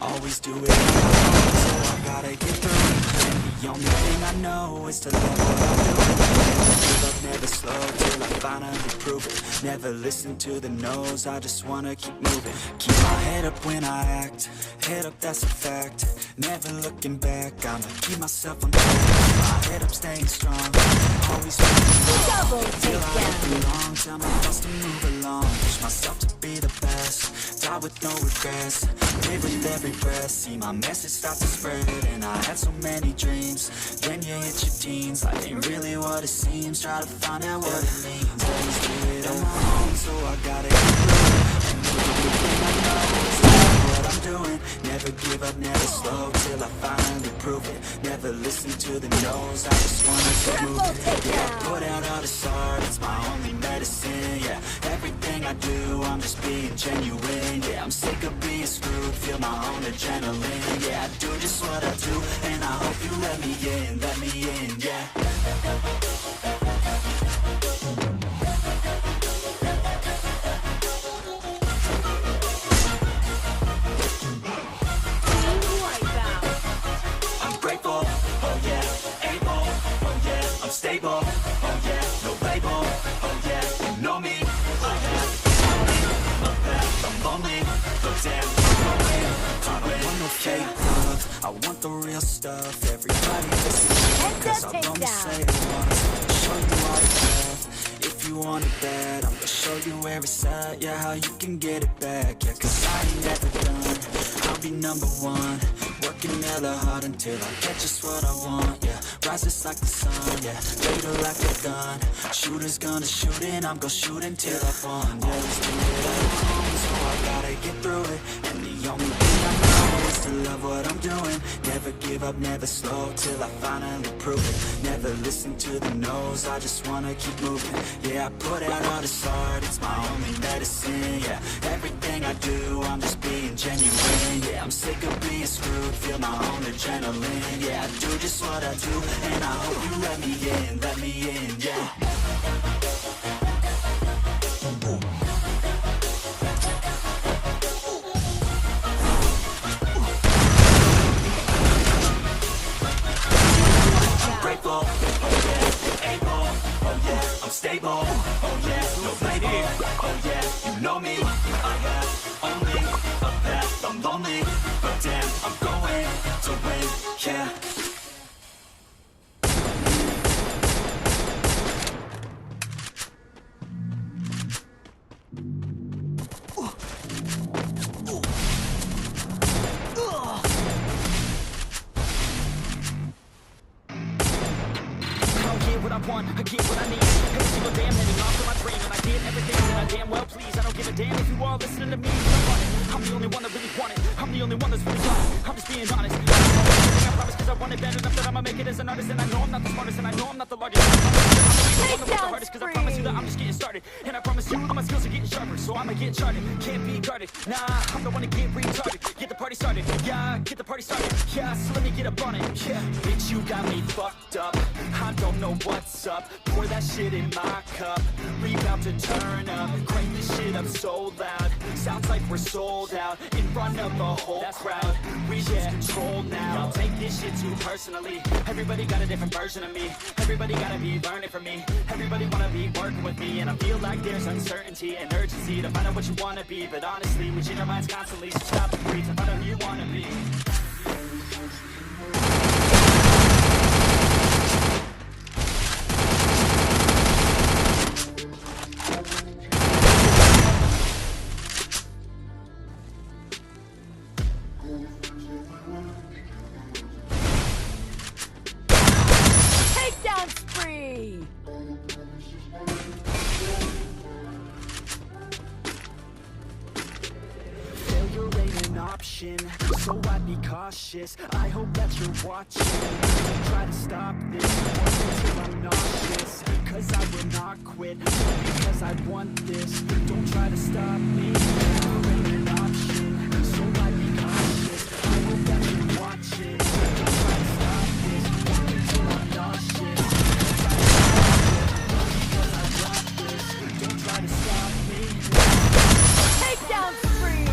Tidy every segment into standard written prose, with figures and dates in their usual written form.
always do it alone, so I gotta get through it. And the only thing I know is to love what I'm doing. Never give up, never slow, till I finally prove it. Never listen to the no's, I just wanna keep moving. Keep my head up when I act, head up, that's a fact. Never looking back, I'ma keep myself on track. Keep my head up, staying strong, always Double till I takedown. belong. Tell my thoughts to move along, push myself to be the best, die with no regrets, live with every breath. See my message start to spread, and I had so many dreams. Then you hit your teens, life ain't really what it seems. Try to find out what it means, always do it on my own, so I gotta get through it. And the only thing I know is to love what I'm doing. Never give up, never slow, till I finally prove it. Never listen to the no's, I just wanna keep moving. Yeah, I put out all this art, it's my only medicine. Yeah, everything I do, I'm just being genuine. Yeah, I'm sick of being screwed, feel my own adrenaline. Yeah, I do just what I do, and I hope you let me in, yeah. Stable, oh yeah, no label, oh yeah, you know me. I have a path, I'm lonely, but damn, I don't want no fake love, I want the real stuff. Everybody listen to me, cause I'll only say it once. Show you all the path, if you want it bad, I'm gonna show you where it's at. Yeah, how you can get it back, yeah, cause I ain't never done, I'll be number one. Working hella hard until I get just what I want, yeah. Rises like the sun, yeah. Later like a gun. Shooter's gonna shoot and I'm gonna shoot until I've won. Yeah, let's do it alone, so I gotta get through it. And the only thing I know is to love what I'm doing. Never give up, never slow, till I finally prove it. Never listen to the no's, I just wanna keep moving. Yeah, I put out all this art, it's my only medicine. Yeah, everything I do, I'm just being genuine. Yeah, I'm sick of being screwed, feel my own adrenaline. Yeah, I do just what I do, and I hope you let me in, yeah. I'm grateful, oh yeah, able, oh yeah, I'm stable, oh yeah, no lady, oh yeah, you know me. I have only a path, I'm lonely, but damn, I'm going to win, yeah. I get what I need, every single damn heading off to my dream. And I get everything that I damn well please. I don't give a damn if you all listening to me. I'm the only one that really want it, I'm the only one that's really got it. I'm just being honest, I promise cause I want it bad enough that I'ma make it as an artist. And I know I'm not the smartest, and I know I'm not the largest. I'm the one that works the hardest, cause I promise you that I'm just getting started. And I promise you that my skills are getting sharper, so I'ma get charted, can't be guarded. Nah, I'm the one to get retarded, get the party started. Yeah, get the party started, yeah, so let me get up on it. Yeah, bitch, you got me fucked up, I don't know what's up. Pour that shit in my cup, we about to turn up. Crank this shit up so loud, sounds like we're sold out in front of a whole crowd. We lose control now, I'll take this shit too personally. Everybody got a different version of me, everybody gotta be learning from me. Everybody wanna be working with me, and I feel like there's uncertainty and urgency to find out what you wanna be. But honestly, we change our minds constantly, so stop and breathe and find out who you wanna be. Takedown spree! Failure ain't an option, so I'd be cautious. I hope that you're watching. Don't try to stop this until I'm nauseous, cause I will not quit because I want this. Don't try to stop me. Failure ain't an option, so I'd be cautious. I hope that you're watching. Don't try to stop this until I'm nauseous. Don't try to stop me. Takedown spree!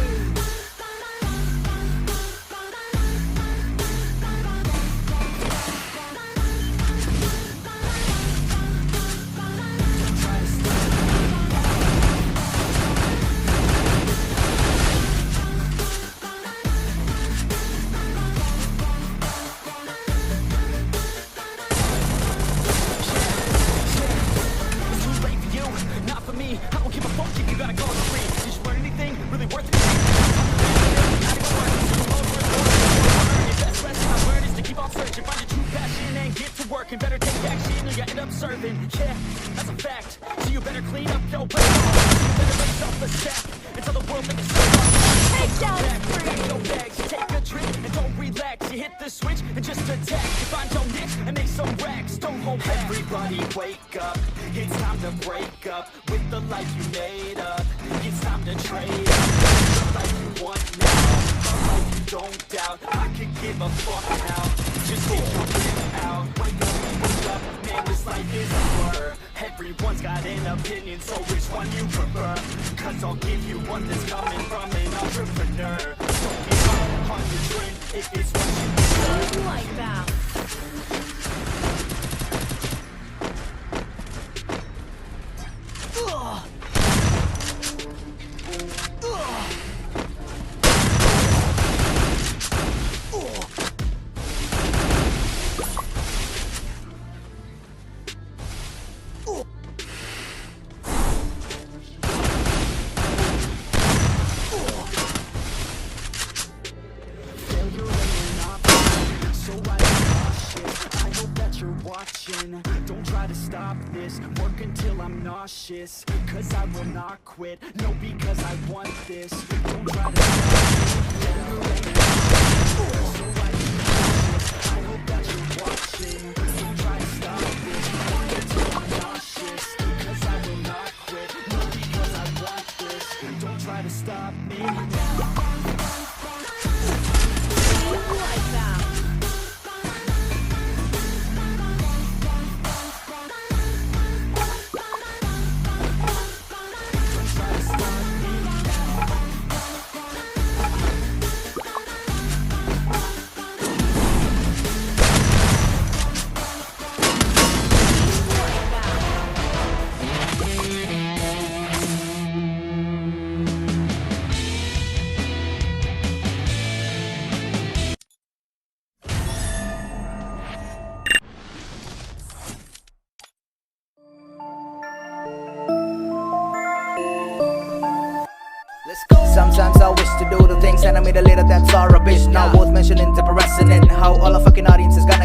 serving, yeah, that's a fact. So you better clean up your way. You better raise up the stack and tell the world that you're so Take down pack your bags, take a drink and don't relax. You hit the switch and just attack. You find your niche and make some racks. Don't hold back. Everybody wake up. It's time to break up with the life you made up. It's time to trade up the life you want now. A life you don't doubt. I could give a fuck now. Just get your brain out. Wake up, man, this life is a blur. Everyone's got an opinion, so which one you prefer? Cause I'll give you one that's coming from an entrepreneur. Don't give up on your dream if it's what you deserve. Wipeout. Don't try to stop this, work until I'm nauseous. Cause I will not quit, no, because I want this. Don't try to stop me, so I hope that you're watching. Don't try to stop this, work until I'm nauseous. Cause I will not quit, no, because I want this. Don't try to stop me. Wipeout. Sometimes I wish to do the things and I made a little that's all rubbish. Now worth mentioning the resonant. How all a fucking audience is gonna